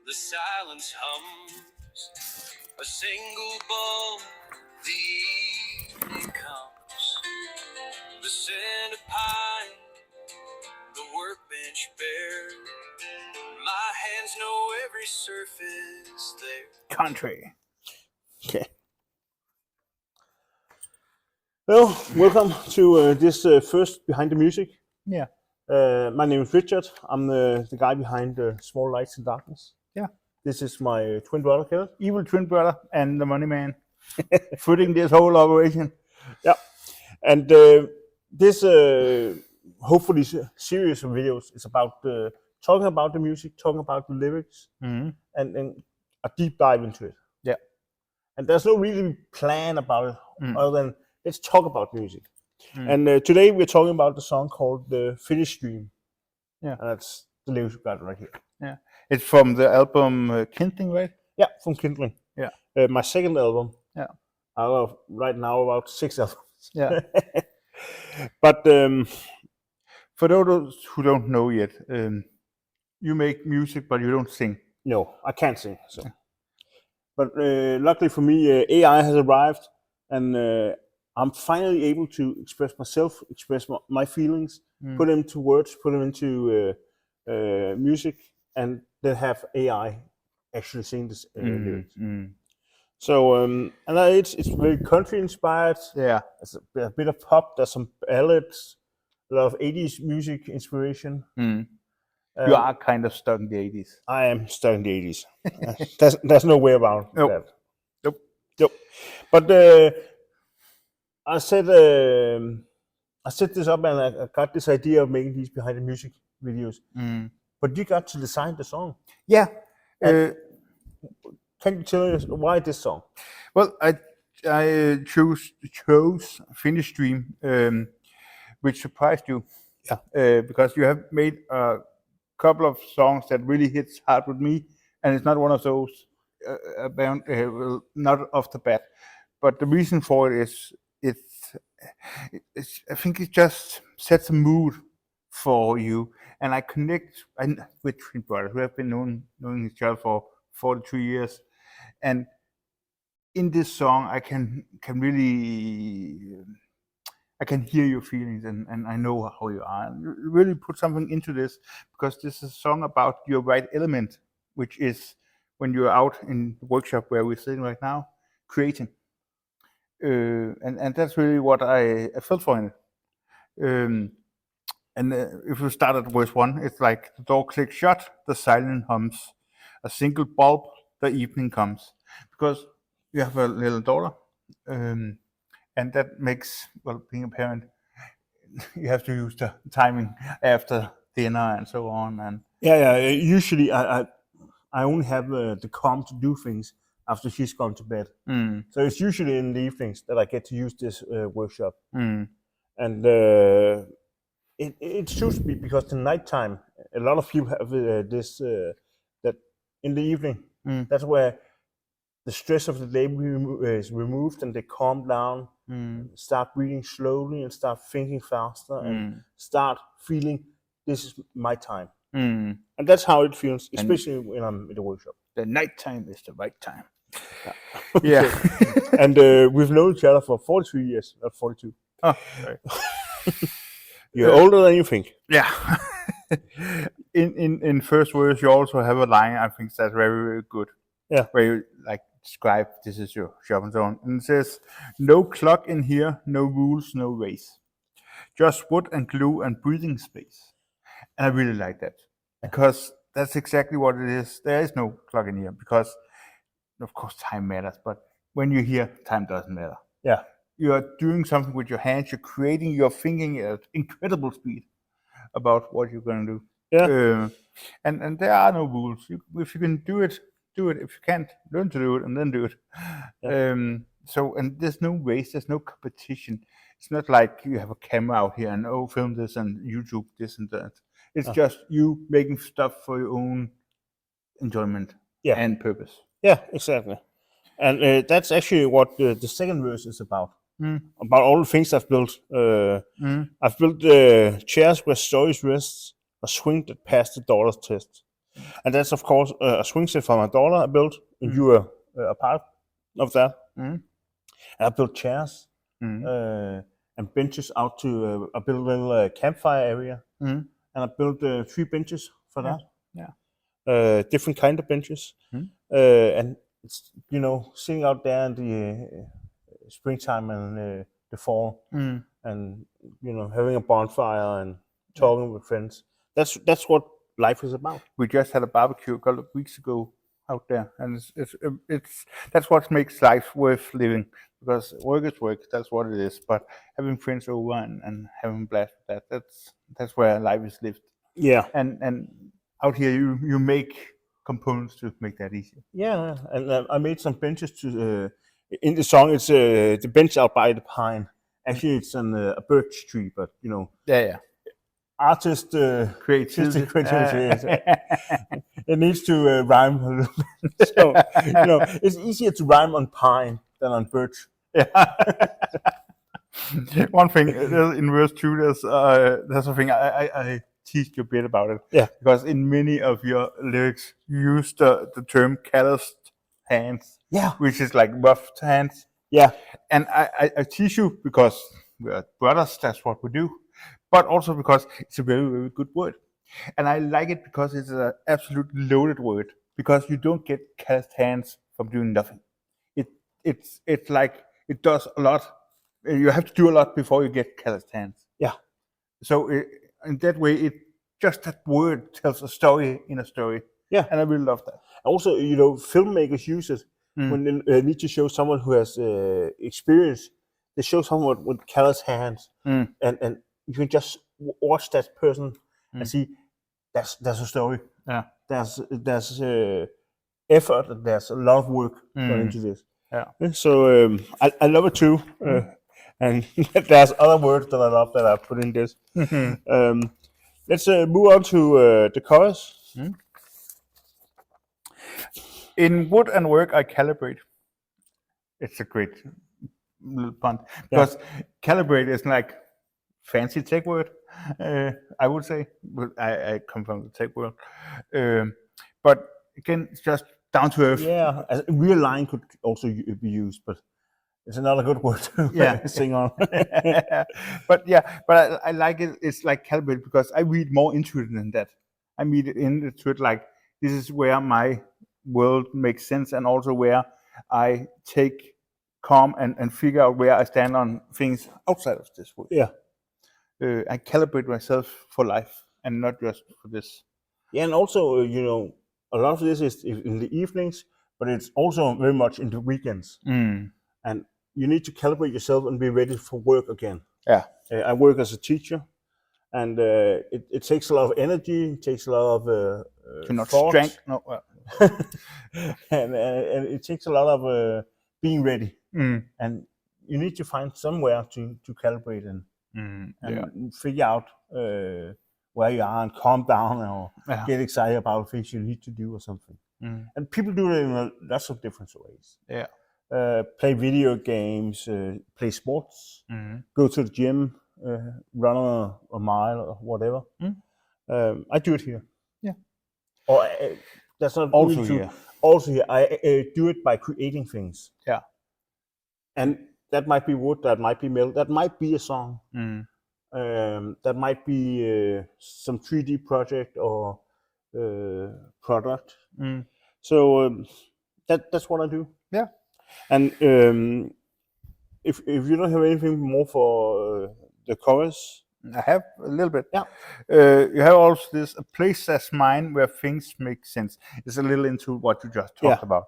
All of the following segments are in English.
The silence hums, a single bulb, the evening comes. The scent of pine, the workbench bare. My hands know every surface there. Country. Okay. Well, welcome to this first Behind the Music. Yeah. My name is Richard. I'm the guy behind Small Lights in Darkness. Yeah. This is my twin brother, Kenneth. Evil twin brother and the money man. Footing this whole operation. Yeah. And this hopefully series of videos is about talking about the music, talking about the lyrics, and a deep dive into it. Yeah. And there's no really plan about it other than let's talk about music. And today we're talking about the song called The Finish Stream. Yeah. And that's the lyrics we got right here. Yeah. It's from the album Kindling, right? Yeah, from Kindling. Yeah. My second album. Yeah. I have right now about 6 albums. Yeah. But for those who don't know yet, you make music, but you don't sing. No, I can't sing. So. But luckily for me, AI has arrived, and I'm finally able to express myself, express my feelings, put them into words, put them into music, and then have AI actually sing this lyrics. So and it's very country inspired. Yeah. There's a bit of pop. There's some ballads, a lot of 80s music inspiration. You are kind of stuck in the 80s. I am stuck in the 80s. there's no way around that. Nope. But I set this up and I got this idea of making these behind the music videos. But you got to design the song. Yeah. Can you tell us why this song? Well, I chose Finish Stream, which surprised you. Yeah. Because you have made a couple of songs that really hits hard with me, and it's not one of those not off the bat. But the reason for it is I think it just sets a mood for you, and I connect with twin brothers who have been knowing each other for 42 years, and in this song I can really I can hear your feelings, and I know how you are. And you really put something into this, because this is a song about your right element, which is when you're out in the workshop where we're sitting right now, creating. And that's really what I felt for in it. If we start at verse 1, it's like the door clicks shut, the silence hums, a single bulb, the evening comes. Because you have a little daughter, and that makes, well, being a parent, you have to use the timing after dinner and so on. And usually I only have the calm to do things after she's gone to bed. So it's usually in the evenings that I get to use this workshop. And it suits me because the nighttime, a lot of people have this, that in the evening, that's where the stress of the day is removed and they calm down, start breathing slowly and start thinking faster and start feeling this is my time. And that's how it feels, especially when I'm in the workshop. The nighttime is the right time. Yeah. And we've known each other for 43 years, not 42. Oh, sorry. You're older than you think. Yeah. in first verse, you also have a line I think that's very, very good. Yeah. Where you like describe this is your shopping zone, and it says, "No clock in here, no rules, no race, just wood and glue and breathing space." And I really like that, because that's exactly what it is. There is no clock in here, because of course time matters, but when you're here, time doesn't matter. Yeah. You are doing something with your hands, you're creating, you're thinking at incredible speed about what you're going to do. Yeah. And there are no rules. If you can do it, do it. If you can't, learn to do it and then do it. Yeah. So, and there's no race, there's no competition. It's not like you have a camera out here and film this and YouTube this and that. It's just you making stuff for your own enjoyment and purpose. Yeah, exactly. And that's actually what the second verse is about. About all the things I've built. I've built chairs where stories rest, a swing that passed the daughter's test. And that's of course a swing set for my daughter I built, and you were a part of that. Mm. And I built chairs and benches out to. I built a little campfire area, Mm. and I built 3 benches for that. Yeah. Different kind of benches, Mm. and it's, sitting out there in the springtime and the fall, and having a bonfire and talking with friends. That's what life is about. We just had a barbecue a couple of weeks ago out there, and it's that's what makes life worth living. Because work is work, that's what it is. But having friends over and having a blast with that's where life is lived. Yeah, And out here you make components to make that easier. yeah, and I made some benches to. In the song, it's the bench out by the pine. Actually, it's a birch tree, but Yeah. artist Creativity. creativity. It needs to rhyme a little bit. So it's easier to rhyme on pine than on birch. One thing in verse 2, there's a thing I teased you a bit about it. Yeah. Because in many of your lyrics, you use the term calloused hands. Yeah. Which is like rough hands. Yeah. And I tease you because we're brothers, that's what we do. But also because it's a very, very good word. And I like it because it's an absolute loaded word. Because you don't get calloused hands from doing nothing. It's like it does a lot. You have to do a lot before you get calloused hands. Yeah. So in that way, just that word tells a story in a story. Yeah. And I really love that. Also, filmmakers use it when they need to show someone who has experience. They show someone with calloused hands, and you can just watch that person and see there's a story. Yeah. There's effort. There's a lot of work going into this. Yeah. So I love it too. And there's other words that I love that I put in this. Let's move on to the chorus. In wood and work, I calibrate. It's a great little pun. Because calibrate is like fancy tech word, I would say. But I come from the tech world. But again, it's just down to earth. Yeah, a real line could also be used, but it's another good word to sing on. but I like it. It's like calibrate because I read more into it than that. I read into it like this is where my world makes sense, and also where I take calm and figure out where I stand on things outside of this world. Yeah. I calibrate myself for life and not just for this. Yeah, and also a lot of this is in the evenings, but it's also very much in the weekends. And you need to calibrate yourself and be ready for work again. Yeah. I work as a teacher, and it takes a lot of energy. It takes a lot of strength. No, and it takes a lot of being ready. And you need to find somewhere to calibrate and figure out where you are and calm down or get excited about things you need to do or something. And people do it in lots of different ways. Yeah. Play video games, play sports, go to the gym, run a mile or whatever. I do it here. Yeah. Or that's not also really true. Here. Also here, I do it by creating things. Yeah. And that might be wood, that might be metal, that might be a song. That might be some 3D project or product. So that's what I do. Yeah. And if you don't have anything more for the chorus, I have a little bit. Yeah. You have also this a place as mine where things make sense. It's a little into what you just talked about.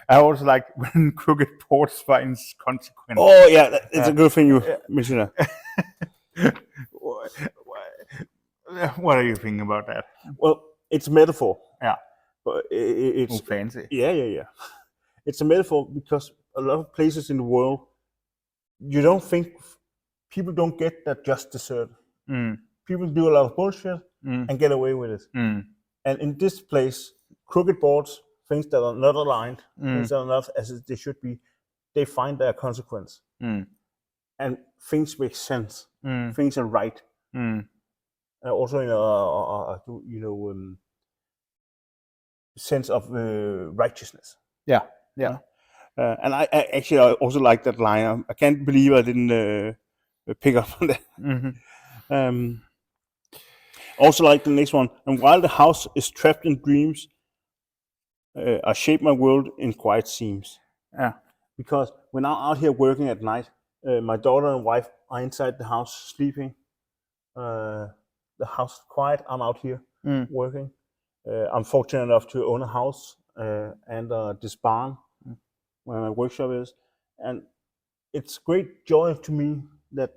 I also like when crooked boards finds consequence. Oh yeah, it's a good thing you mentioned that. What are you thinking about that? Well, it's a metaphor. Yeah. But it's fancy. Yeah. It's a metaphor because a lot of places in the world, you don't think people don't get that just dessert. People do a lot of bullshit and get away with it. And in this place, crooked boards, things that are not aligned, things that are not as they should be, they find their consequence. And things make sense. Things are right. Also, sense of righteousness. Yeah. Yeah. And I also like that line. I can't believe I didn't pick up on that. Mm-hmm. Also like the next one. And while the house is trapped in dreams, I shape my world in quiet seams. Yeah. Because when I'm out here working at night, my daughter and wife are inside the house sleeping. The house is quiet. I'm out here working. I'm fortunate enough to own a house and this barn where my workshop is, and it's great joy to me that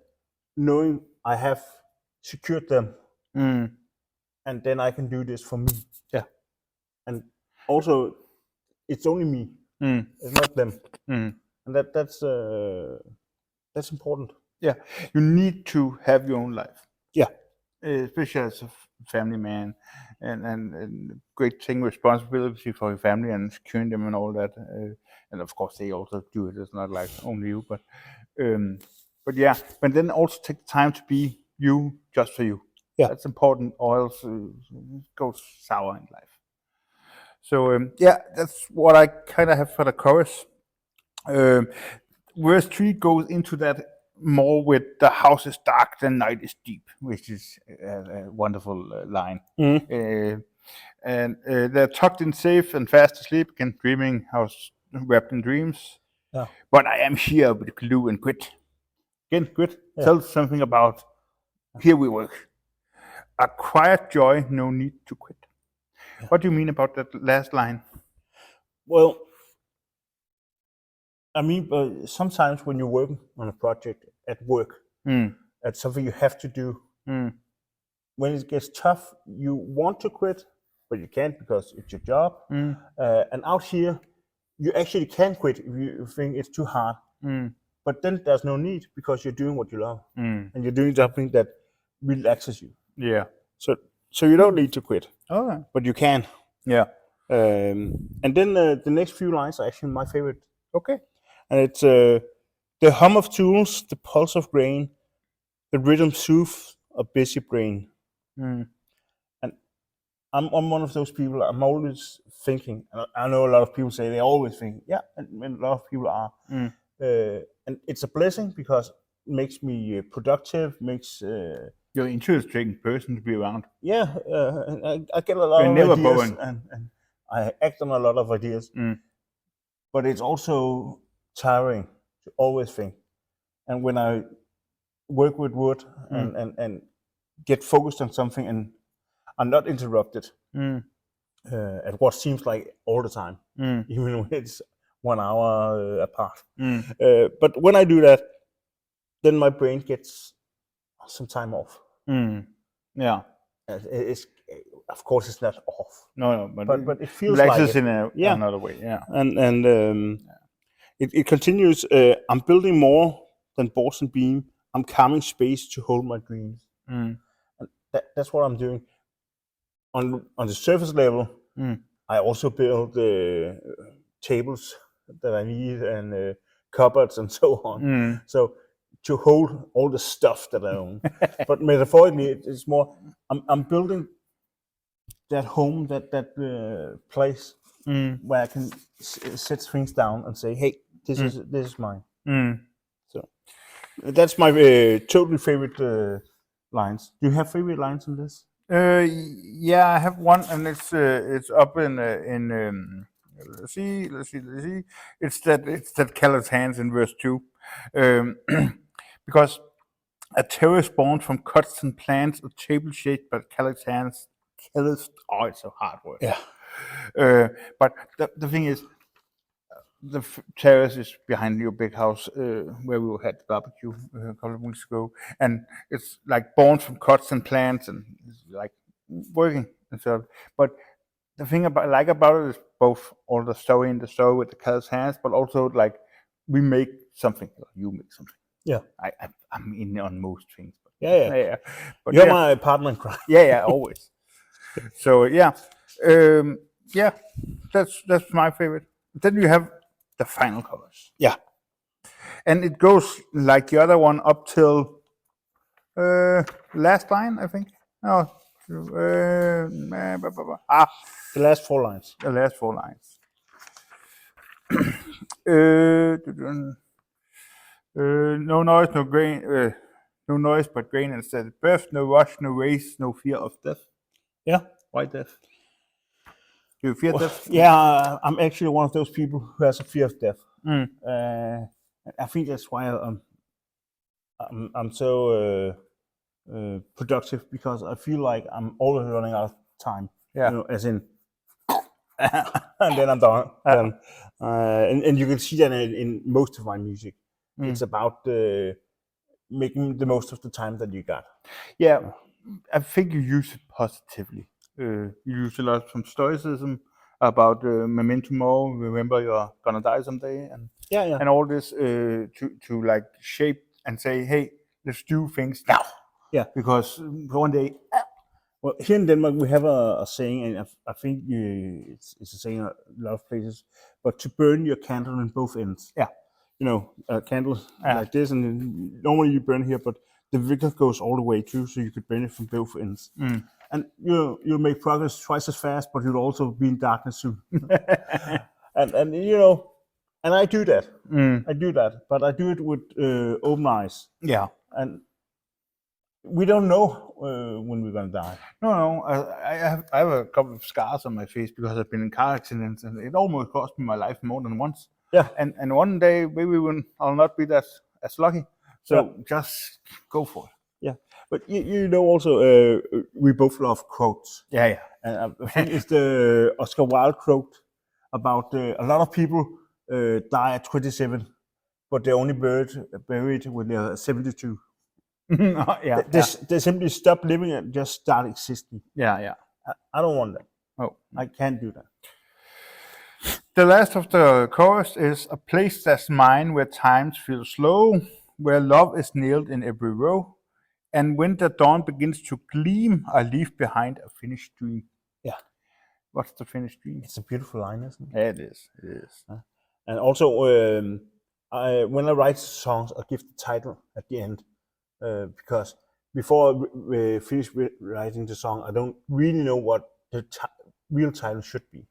knowing I have secured them, and then I can do this for me. Yeah. And also, it's only me. It's not them, and that's important. Yeah. You need to have your own life. Yeah. Especially as a family man, and great taking responsibility for your family and securing them and all that. And of course, they also do it. It's not like only you, but yeah. But then also take time to be you, just for you. Yeah. That's important, or else it goes sour in life. So yeah, that's what I kind of have for the chorus. Verse 3 goes into that more with the house is dark, the night is deep, which is a wonderful line. And they're tucked in safe and fast asleep, again dreaming, house wrapped in dreams. Yeah. But I am here with glue and grit. Again, grit tells something about here we work. A quiet joy, no need to quit. Yeah. What do you mean about that last line? Well, I mean, sometimes when you're working on a project at work, that's something you have to do. When it gets tough, you want to quit, but you can't because it's your job. And out here, you actually can quit if you think it's too hard. But then there's no need because you're doing what you love, and you're doing something that relaxes you. Yeah. So you don't need to quit. All right. But you can. Yeah. And then the next few lines are actually my favorite. Okay. And it's the hum of tools, the pulse of grain, the rhythm soothes a busy brain. And I'm one of those people. I'm always thinking. And I know a lot of people say they always think. Yeah, and a lot of people are. And it's a blessing because it makes me productive. Makes you're an interesting person to be around. Yeah, I get a lot of never ideas, boring. and I act on a lot of ideas. But it's also tiring to always think. And when I work with wood and get focused on something and I'm not interrupted at what seems like all the time, even when it's 1 hour apart. But when I do that, then my brain gets some time off. Yeah. It's, of course, it's not off. No, but it feels like it. In another way. Yeah. And it continues. I'm building more than boards and beam. I'm carving space to hold my dreams. And that's what I'm doing. On the surface level, I also build tables that I need and cupboards and so on. So to hold all the stuff that I own. But metaphorically, it's more. I'm building that home, that place where I can set things down and say, "Hey, this is mine." So that's my totally favorite lines. Do you have favorite lines in this? Yeah, I have one, and it's up in let's see. It's that Caleb's hands in verse 2, because a terror is born from cuts and plans, a table shaped by Caleb's hands. Oh, it's a hard word. Yeah. But the thing is, the terrace is behind your big house where we had the barbecue a couple of weeks ago, and it's like born from cuts and plants, and it's like working and so. But the thing I like about it is both all the story in the story with the Cal's hands, but also like we make something, or you make something. Yeah, I'm in on most things. But yeah. But you're my partner in crime. Yeah, always. So yeah, that's my favorite. Then you have the final chorus. Yeah. And it goes like the other one up till last line, I think. No, The last 4 lines. The last 4 lines. No noise, no grain. No noise but grain instead. Birth, no rush, no race, no fear of death. Yeah. Why death? Do you fear death? Yeah, I'm actually one of those people who has a fear of death. Mm. I think that's why I'm so productive, because I feel like I'm always running out of time. Yeah. You know, as in, and then I'm done. Then, and you can see that in most of my music. It's about making the most of the time that you got. Yeah, I think you use it positively. You use a lot from stoicism about memento mori, remember you're gonna die someday, and Yeah. and all this to like shape and say, hey, let's do things now. Yeah. Because one day. Well, here in Denmark we have a saying, and I think it's a saying in a lot of places, but to burn your candle in both ends. Yeah. You know, a candle like this, and normally you burn here, but the wick goes all the way through, so you could burn it from both ends. And you'll make progress twice as fast, but you'll also be in darkness soon. and you know, and I do that. I do that, but I do it with open eyes. Yeah. And we don't know when we're gonna die. No. I have a couple of scars on my face because I've been in car accidents, and it almost cost me my life more than once. Yeah. And one day maybe when I'll not be that as lucky. So just go for it. Yeah. But you know also we both love quotes. Yeah. And I think it's the Oscar Wilde quote about a lot of people die at 27, but they're only buried when they're 72. They simply stop living and just start existing. Yeah. I don't want that. Oh, I can't do that. The last of the chorus is a place that's mine where times feel slow, where love is nailed in every row, and when the dawn begins to gleam, I leave behind a finished dream. Yeah. What's the finished dream? It's a beautiful line, isn't it? Yeah, it is. And also, when I write songs, I give the title at the end, because before we finish writing the song, I don't really know what the real title should be.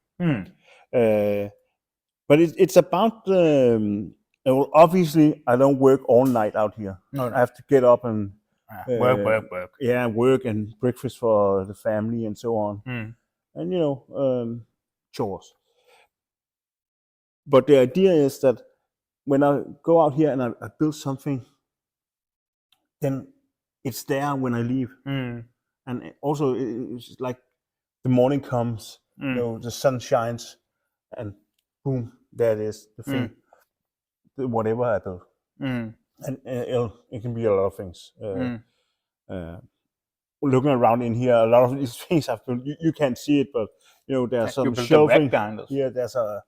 But it's about, well, obviously, I don't work all night out here. No. I have to get up and work. Yeah, work and breakfast for the family and so on. And, you know, chores. But the idea is that when I go out here and I build something, then it's there when I leave. And also, it's like the morning comes, you know, the sun shines, and boom, there it is, the thing, whatever I do. And it can be a lot of things. Looking around in here, a lot of these things I've built, you can't see it, but you know, there's some shelving. Yeah, there's a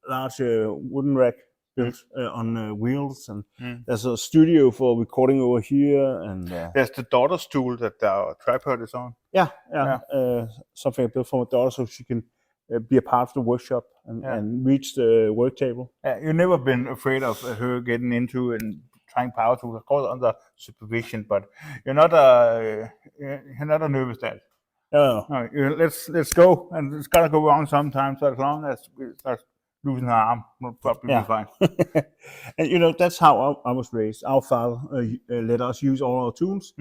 large wooden rack built on wheels, and there's a studio for recording over here, and there's the daughter's stool that our tripod is on. Yeah. Something I built for my daughter so she can be a part of the workshop and reach the work table. You've never been afraid of her getting into and trying power tools, of course, under supervision, but you're not a nervous dad. No. Let's go, and it's gotta go wrong sometimes. So as long as we start losing an arm, we'll probably be fine. And you know, that's how I was raised. Our father let us use all our tools.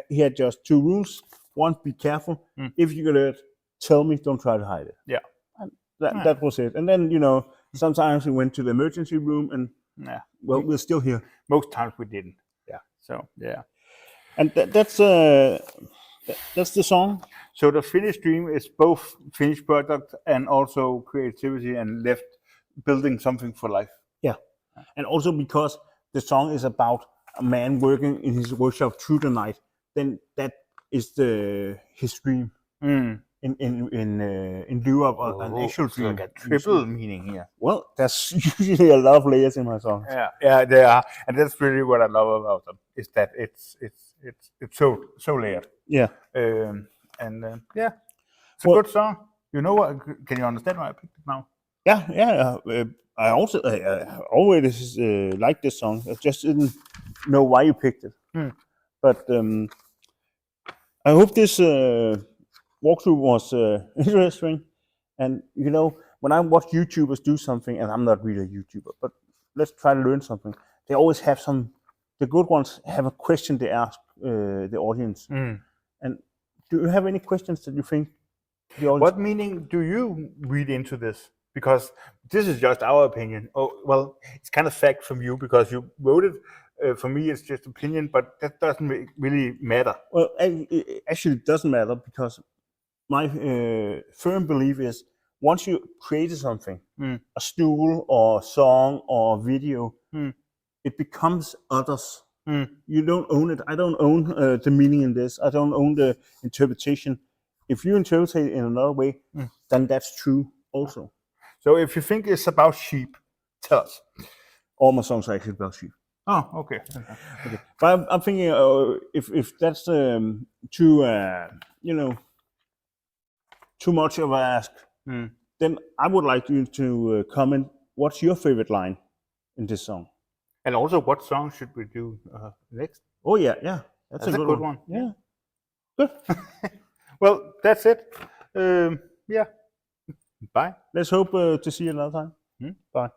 He had just 2 rules. One, be careful. If you're gonna tell me, don't try to hide it. Yeah. And that was it. And then, you know, sometimes we went to the emergency room, and well, we're still here. Most times we didn't. Yeah. So yeah. And that's the song. So the finished dream is both finished product and also creativity and left building something for life. Yeah. And also because the song is about a man working in his workshop through the night, then that is his dream. In lieu of an actual dream. Like a triple meaning here. Well, there's usually a lot of layers in my songs. Yeah, they are, and that's really what I love about them. Is that it's so layered. Yeah. It's a good song. You know what? Can you understand why I picked it now? Yeah. I also always liked this song. I just didn't know why you picked it. But I hope this walkthrough was interesting. And when I watch YouTubers do something, and I'm not really a YouTuber, but let's try to learn something. They always have the good ones have a question they ask the audience. And do you have any questions that you think the audience? What meaning do you read into this? Because this is just our opinion. Oh, well, it's kind of fact from you because you wrote it. For me, it's just opinion, but that doesn't really matter. Well, actually, it doesn't matter because my firm belief is once you create something, a stool or a song or a video, it becomes others. You don't own it. I don't own the meaning in this. I don't own the interpretation. If you interpret it in another way, then that's true also. So if you think it's about sheep, tell us. All my songs are actually about sheep. Oh, okay. But I'm thinking if that's too too much of a ask, then I would like you to comment what's your favorite line in this song. And also, what song should we do next? Oh yeah, that's a good one. Yeah, good. Well, that's it. Yeah. Bye. Let's hope to see you another time. Bye.